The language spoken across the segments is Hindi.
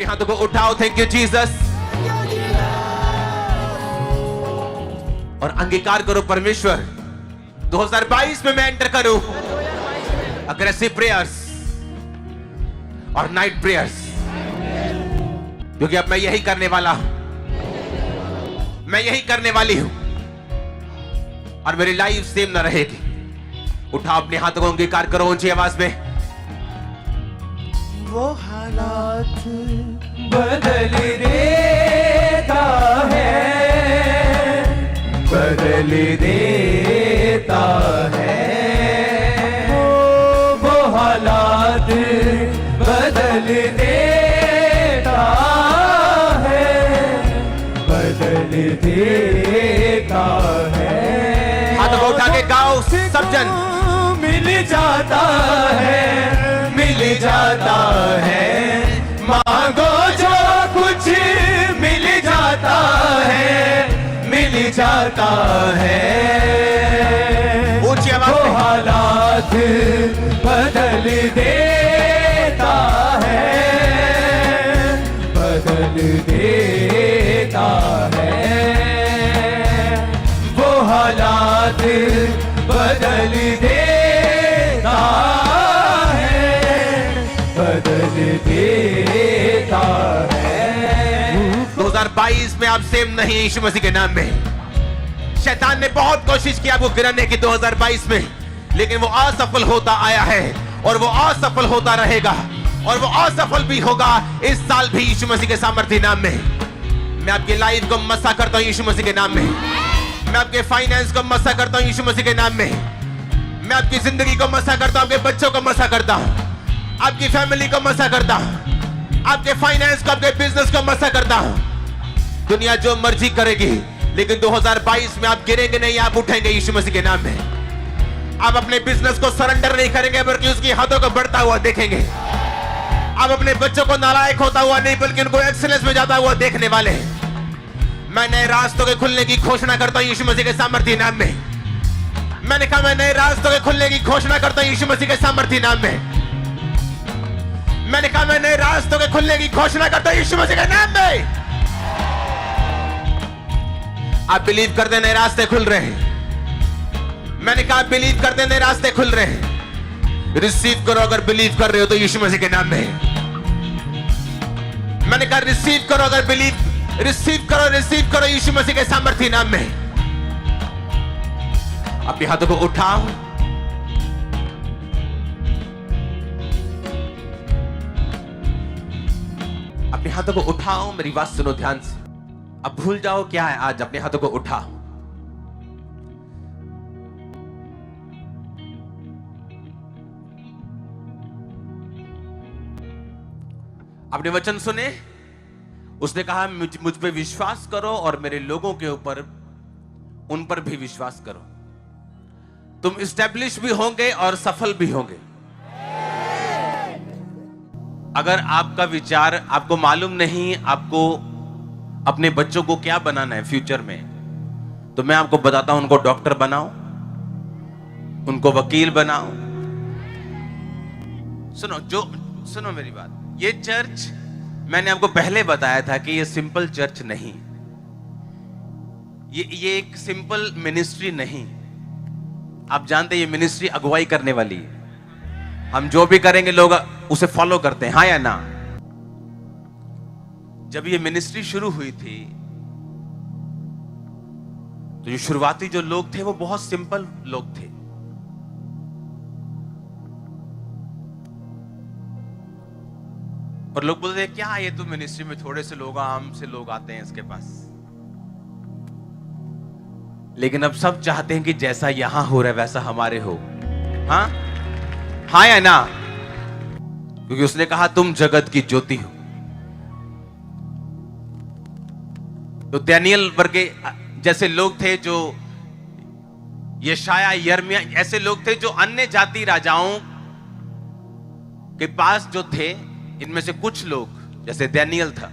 अपने हाथों को उठाओ, थैंक यू जीसस, और अंगीकार करो परमेश्वर 2022 में मैं एंटर करूं अग्रेसिव प्रेयर्स और नाइट प्रेयर्स, क्योंकि अब मैं यही करने वाला हूं, मैं यही करने वाली हूं और मेरी लाइफ सेम ना रहेगी। उठाओ अपने हाथों को, अंगीकार करो ऊंची आवाज में। वो हालात बदल देता है, बदल देता है, वो हालात बदल देता है, बदल देता है। हाथों को उठा के गाओ सब जन। मिल जाता है, मिल जाता है, मांगो जो कुछ मिल जाता है, मिल जाता है। ऊंची आवाज वो में। हालात बदल देता है, बदल देता है, वो हालात बदल देता है, बदल देता है। 2022 में आप सेम नहीं है यीशु मसीह के नाम में। शैतान ने बहुत कोशिश की आपको गिराने की 2022 में, लेकिन वो असफल होता आया है और वो असफल होता रहेगा और वो असफल भी होगा इस साल भी यीशु मसीह के सामर्थ्य नाम में। मैं आपकी लाइफ को मसा करता हूं यीशु मसीह के नाम में। मैं आपके फाइनेंस को मसा करता हूं यीशु मसीह के नाम में। मैं आपकी जिंदगी को मसा करता हूं, आपके बच्चों को मसा करता हूं, आपकी फैमिली को मसा करता हूं, आपके फाइनेंस को, आपके बिजनेस को मसा करता हूं। दुनिया जो मर्जी करेगी, लेकिन 2022 में आप गिरेंगे नहीं, आप उठेंगे यीशु मसीह के नाम में। आप अपने बिजनेस को सरेंडर नहीं करेंगे, बल्कि उसकी हाथों को बढ़ता हुआ देखेंगे। आप अपने बच्चों को नालायक होता हुआ नहीं, बल्कि उनको एक्सीलेंस में जाता हुआ देखने वाले हैं। मैं नए रास्तों के खुलने की घोषणा करता हूं यीशु मसीह के सामर्थ्य नाम में। मैंने कहा मैं नए रास्तों के खुलने की घोषणा करता हूं यीशु मसीह के सामर्थ्य नाम में। मैंने कहा मैं नए रास्तों के खुलने की घोषणा करता हूं यीशु मसीह के नाम में। आप बिलीव करते नए रास्ते खुल रहे हैं। मैंने कहा बिलीव करते नए रास्ते खुल रहे हैं। रिसीव करो अगर बिलीव कर रहे हो तो यीशु मसीह के नाम में। मैंने कहा रिसीव करो अगर बिलीव, रिसीव करो यीशु मसीह के सामर्थ्य नाम में। अपने हाथों को उठाओ, अपने हाथों को उठाओ, मेरी बात सुनो ध्यान से। अब भूल जाओ क्या है आज, अपने हाथों को उठाओ। आपने वचन सुने, उसने कहा मुझ पे विश्वास करो और मेरे लोगों के ऊपर, उन पर भी विश्वास करो, तुम स्टैब्लिश भी होंगे और सफल भी होंगे। अगर आपका विचार, आपको मालूम नहीं आपको अपने बच्चों को क्या बनाना है फ्यूचर में, तो मैं आपको बताता हूं, उनको डॉक्टर बनाओ, उनको वकील बनाओ। सुनो मेरी बात। ये चर्च, मैंने आपको पहले बताया था कि ये सिंपल चर्च नहीं, ये एक सिंपल मिनिस्ट्री नहीं। आप जानते हैं ये मिनिस्ट्री अगुवाई करने वाली है। हम जो भी करेंगे लोग उसे फॉलो करते हैं, हाँ या ना। जब ये मिनिस्ट्री शुरू हुई थी तो जो शुरुआती जो लोग थे वो बहुत सिंपल लोग थे। और लोग बोलते हैं क्या ये तो मिनिस्ट्री में थोड़े से लोग, आम से लोग आते हैं इसके पास। लेकिन अब सब चाहते हैं कि जैसा यहां हो रहा है वैसा हमारे हो, हाँ हाँ या ना। क्योंकि उसने कहा तुम जगत की ज्योति हो। तो दानियल वर्गे जैसे लोग थे, जो यशाया, यिर्मयाह, ऐसे लोग थे जो अन्य जाति राजाओं के पास जो थे, इनमें से कुछ लोग जैसे दानियल था,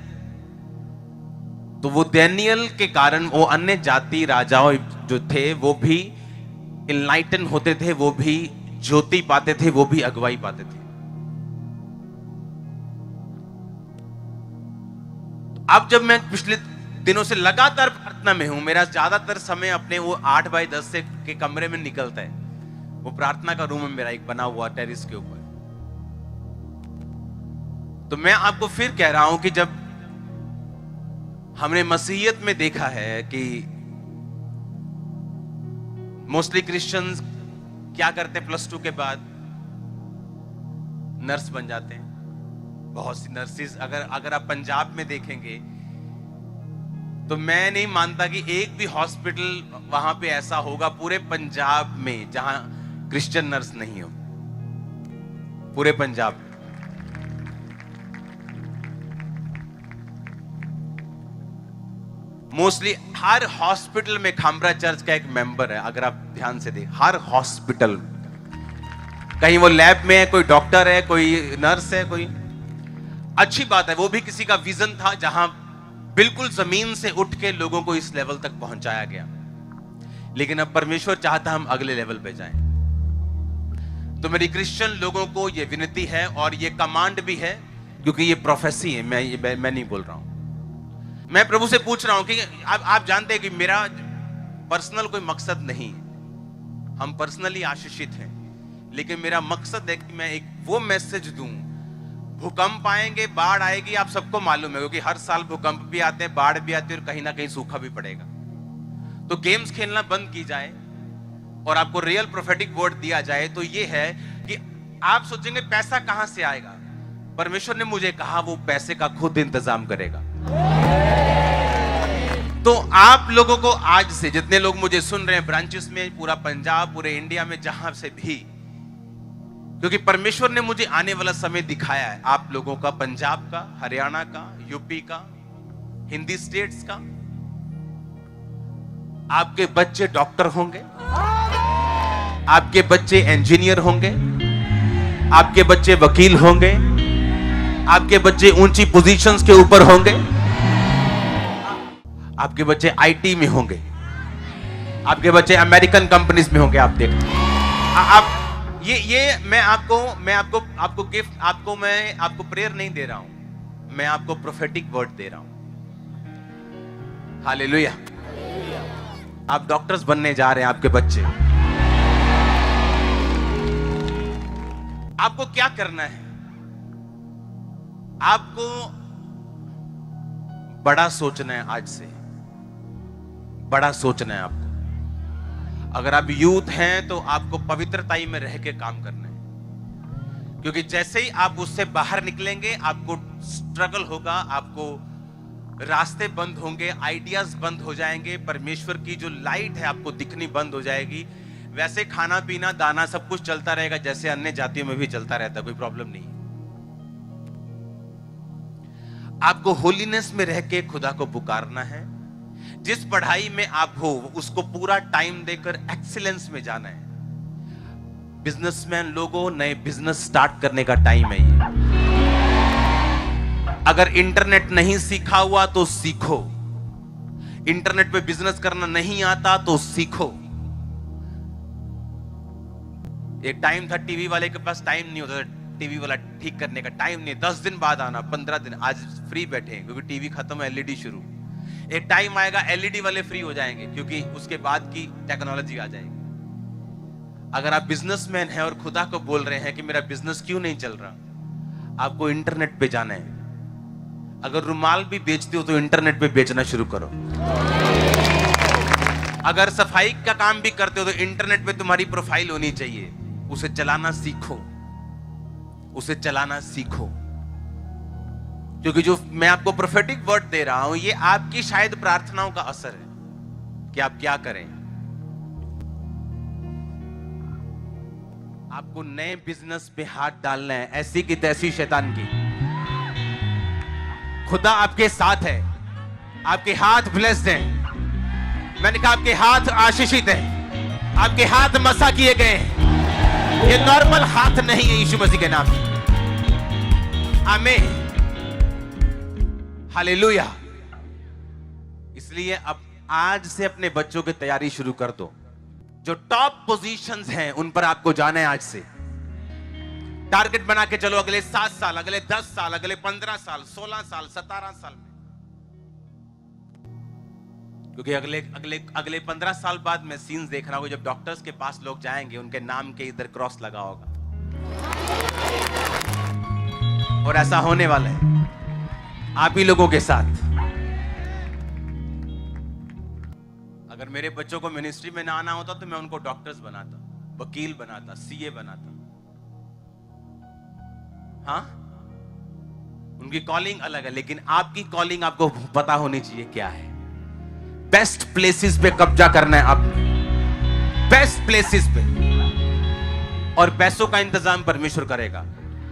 तो वो दानियल के कारण वो अन्य जाति राजाओं जो थे वो भी इनलाइटन होते थे, वो भी ज्योति पाते थे, वो भी अगुवाई पाते थे। अब जब मैं पिछले दिनों से लगातार प्रार्थना में हूं, मेरा ज्यादातर समय अपने वो 8x10 से के कमरे में निकलता है। वो प्रार्थना का रूम है मेरा, एक बना हुआ टेरिस के ऊपर। तो मैं आपको फिर कह रहा हूं कि जब हमने मसीहियत में देखा है कि मोस्टली क्रिश्चियंस क्या करते हैं, प्लस 2 के बाद नर्स बन जाते हैं। बहुत सी नर्सेज अगर आप पंजाब में देखेंगे तो मैं नहीं मानता कि एक भी हॉस्पिटल वहां पे ऐसा होगा पूरे पंजाब में जहां क्रिश्चियन नर्स नहीं हो, पूरे पंजाब में। मोस्टली हर हॉस्पिटल में खामरा चर्च का एक मेंबर है। अगर आप ध्यान से देखें, हर हॉस्पिटल, कहीं वो लैब में है, कोई डॉक्टर है, कोई नर्स है, कोई। अच्छी बात है, वो भी किसी का विजन था जहां बिल्कुल जमीन से उठ के लोगों को इस लेवल तक पहुंचाया गया। लेकिन अब परमेश्वर चाहता हम अगले लेवल पे जाएं। तो मेरी क्रिश्चियन लोगों को यह विनती है और यह कमांड भी है, क्योंकि ये प्रोफेसी है, मैं नहीं बोल रहा हूं। मैं प्रभु से पूछ रहा हूं कि आप जानते हैं कि मेरा पर्सनल कोई मकसद नहीं, हम पर्सनली आशीषित हैं, लेकिन मेरा मकसद है कि मैं एक वो मैसेज दूं। भूकंप आएंगे, बाढ़ आएगी, आप सबको मालूम है, क्योंकि हर साल भूकंप भी आते हैं, बाढ़ भी आती है और कहीं ना कहीं सूखा भी पड़ेगा। तो गेम्स खेलना बंद की जाए और आपको रियल प्रोफेटिक वर्ड दिया जाए तो ये है कि आप सोचेंगे पैसा कहां से आएगा। परमेश्वर ने मुझे कहा वो पैसे का खुद इंतजाम करेगा। तो आप लोगों को आज से, जितने लोग मुझे सुन रहे हैं ब्रांचेस में, पूरा पंजाब, पूरे इंडिया में, जहां से भी, क्योंकि परमेश्वर ने मुझे आने वाला समय दिखाया है आप लोगों का, पंजाब का, हरियाणा का, यूपी का, हिंदी स्टेट्स का। आपके बच्चे डॉक्टर होंगे, आपके बच्चे इंजीनियर होंगे, आपके बच्चे वकील होंगे, आपके बच्चे ऊंची पोजीशंस के ऊपर होंगे, आपके बच्चे आईटी में होंगे, आपके बच्चे अमेरिकन कंपनीज में होंगे। आप देखते आप ये मैं आपको गिफ्ट, मैं आपको प्रेयर नहीं दे रहा हूं, मैं आपको प्रोफेटिक वर्ड दे रहा हूं। हालेलुया। आप डॉक्टर्स बनने जा रहे हैं, आपके बच्चे। आपको क्या करना है? आपको बड़ा सोचना है। आज से बड़ा सोचना है आपको। अगर आप यूथ हैं तो आपको पवित्रताई में रह के काम करना है, क्योंकि जैसे ही आप उससे बाहर निकलेंगे आपको स्ट्रगल होगा, आपको रास्ते बंद होंगे, आइडियाज बंद हो जाएंगे, परमेश्वर की जो लाइट है आपको दिखनी बंद हो जाएगी। वैसे खाना पीना दाना सब कुछ चलता रहेगा जैसे अन्य जातियों में भी चलता रहता, कोई प्रॉब्लम नहीं। आपको होलीनेस में रह के खुदा को पुकारना है। जिस पढ़ाई में आप हो उसको पूरा टाइम देकर एक्सीलेंस में जाना है। बिजनेसमैन लोगों, नए बिजनेस स्टार्ट करने का टाइम है ये। अगर इंटरनेट नहीं सीखा हुआ तो सीखो। इंटरनेट पे बिजनेस करना नहीं आता तो सीखो। एक टाइम था टीवी वाले के पास टाइम नहीं होता था, टीवी वाला ठीक करने का टाइम नहीं, 10 दिन बाद आना, 15 दिन। आज फ्री बैठे हैं क्योंकि टीवी खत्म है, एलईडी शुरू। एक टाइम आएगा एलईडी वाले फ्री हो जाएंगे क्योंकि उसके बाद की टेक्नोलॉजी आ जाएगी। अगर आप बिजनेसमैन हैं और खुदा को बोल रहे हैं कि मेरा बिजनेस क्यों नहीं चल रहा, आपको इंटरनेट पे जाना है। अगर रुमाल भी बेचते हो तो इंटरनेट पे बेचना शुरू करो। अगर सफाई का काम भी करते हो तो इंटरनेट पे तुम्हारी प्रोफाइल होनी चाहिए। उसे चलाना सीखो, उसे चलाना सीखो। क्योंकि जो मैं आपको प्रोफेटिक वर्ड दे रहा हूं ये आपकी शायद प्रार्थनाओं का असर है कि आप क्या करें। आपको नए बिजनेस पे हाथ डालना है, ऐसी की तैसी शैतान की। खुदा आपके साथ है, आपके हाथ ब्लेस्ड हैं। मैंने कहा आपके हाथ आशीषित हैं, आपके हाथ मसा किए गए हैं। ये नॉर्मल हाथ नहीं है यीशु मसीह के नाम में। आमीन, हालेलुया। इसलिए अब आज से अपने बच्चों की तैयारी शुरू कर दो। जो टॉप पोजीशंस हैं उन पर आपको जाना है। आज से टारगेट बना के चलो, अगले 7 साल, अगले 10 साल, अगले 15 साल, 16 साल, 17 साल में क्योंकि अगले अगले अगले 15 साल बाद मैं सीन्स देख रहा हूँ जब डॉक्टर्स के पास लोग जाएंगे, उनके नाम के इधर क्रॉस लगा होगा। और ऐसा होने वाला है आप ही लोगों के साथ। अगर मेरे बच्चों को मिनिस्ट्री में ना आना होता तो मैं उनको डॉक्टर्स बनाता, वकील बनाता, सीए बनाता। हाँ, उनकी कॉलिंग अलग है, लेकिन आपकी कॉलिंग आपको पता होनी चाहिए क्या है। बेस्ट प्लेसेस पे कब्जा करना है आपने, बेस्ट प्लेसेस पे। और पैसों का इंतजाम परमेश्वर करेगा।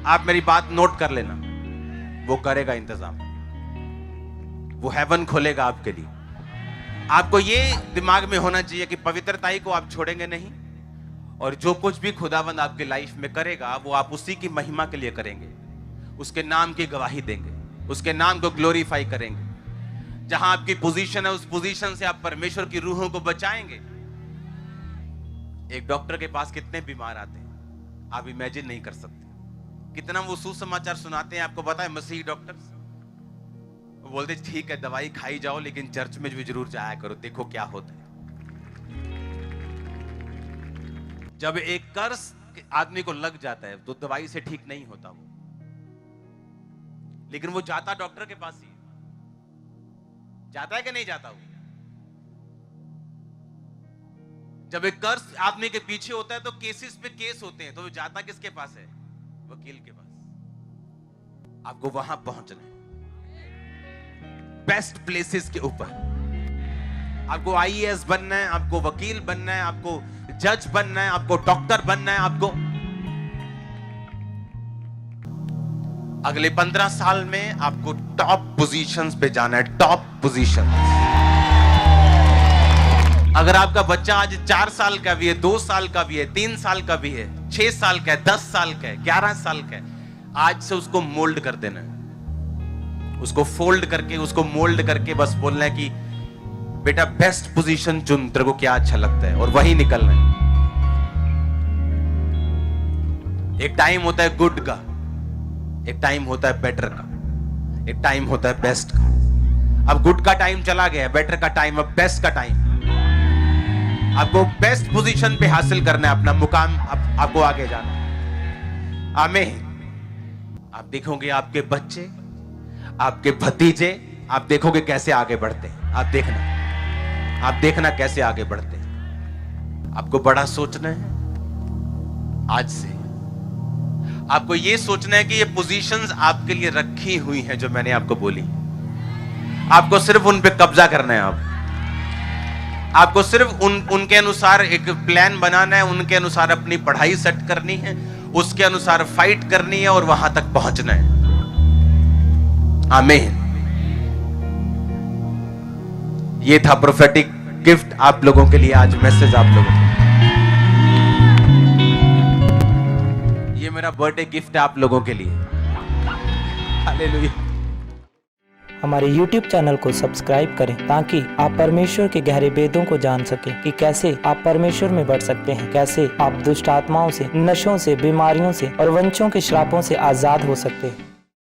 आप मेरी बात नोट कर लेना, वो करेगा इंतजाम, वो हेवन खोलेगा आपके लिए। आपको ये दिमाग में होना चाहिए कि पवित्रताई को आप छोड़ेंगे नहीं, और जो कुछ भी खुदावंद आपके लाइफ में करेगा वो आप उसी की महिमा के लिए करेंगे, उसके नाम की गवाही देंगे, उसके नाम को ग्लोरीफाई करेंगे। जहां आपकी पोजीशन है उस पोजीशन से आप परमेश्वर की रूहों को बचाएंगे। एक डॉक्टर के पास कितने बीमार आते हैं आप इमेजिन नहीं कर सकते। कितना वो सुसमाचार सुनाते हैं, आपको पता है मसीही डॉक्टर्स वो बोलते ठीक है दवाई खाई जाओ लेकिन चर्च में भी जरूर जाया करो, देखो क्या होता है। जब एक कर्ज आदमी को लग जाता है तो दवाई से ठीक नहीं होता वो, लेकिन वो जाता डॉक्टर के पास ही जाता है कि नहीं जाता वो। जब एक कर्ज आदमी के पीछे होता है तो केसेस पे केस होते हैं, तो वो जाता किसके पास है? वकील के पास। आपको वहां पहुंचना है बेस्ट प्लेसेस के ऊपर। आपको आईएएस बनना है, आपको वकील बनना है, आपको जज बनना है, आपको डॉक्टर बनना है। आपको अगले 15 साल में आपको टॉप पोजीशंस पे जाना है, टॉप पोजीशन। अगर आपका बच्चा आज 4 साल का भी है, 2 साल का भी है, 3 साल का भी है, 6 साल का है, 10 साल का है, 11 साल का है, आज से उसको मोल्ड कर देना है, उसको फोल्ड करके, उसको मोल्ड करके बस बोलना है कि बेटा बेस्ट पोजीशन चुन, तेरे को क्या अच्छा लगता है, और वही निकलना है। एक टाइम होता है गुड का, एक टाइम होता है बेटर का, एक टाइम होता है बेस्ट का। अब गुड का टाइम चला गया, बेटर का टाइम, अब बेस्ट का टाइम। आपको बेस्ट पोजीशन पे हासिल करना है अपना मुकाम, आपको आगे जाना है। आमीन। आप देखोगे आपके बच्चे, आपके भतीजे, आप देखोगे कैसे आगे बढ़ते हैं। आप देखना कैसे आगे बढ़ते हैं। आपको बड़ा सोचना है आज से। आपको यह सोचना है कि ये पोजीशंस आपके लिए रखी हुई हैं जो मैंने आपको बोली। आपको सिर्फ उन पे कब्जा करना है। आपको सिर्फ उनके अनुसार एक प्लान बनाना है, उनके अनुसार अपनी पढ़ाई सेट करनी है, उसके अनुसार फाइट करनी है और वहां तक पहुंचना है। आमीन। ये था प्रोफेटिक गिफ्ट आप लोगों के लिए, आज मैसेज आप लोगों को। ये मेरा बर्थडे गिफ्ट है आप लोगों के लिए। हालेलुया। हमारे YouTube चैनल को सब्सक्राइब करें ताकि आप परमेश्वर के गहरे वेदों को जान सकें कि कैसे आप परमेश्वर में बढ़ सकते हैं, कैसे आप दुष्ट आत्माओं से, नशों से, बीमारियों से और वंशों के श्रापों से आजाद हो सकते हैं।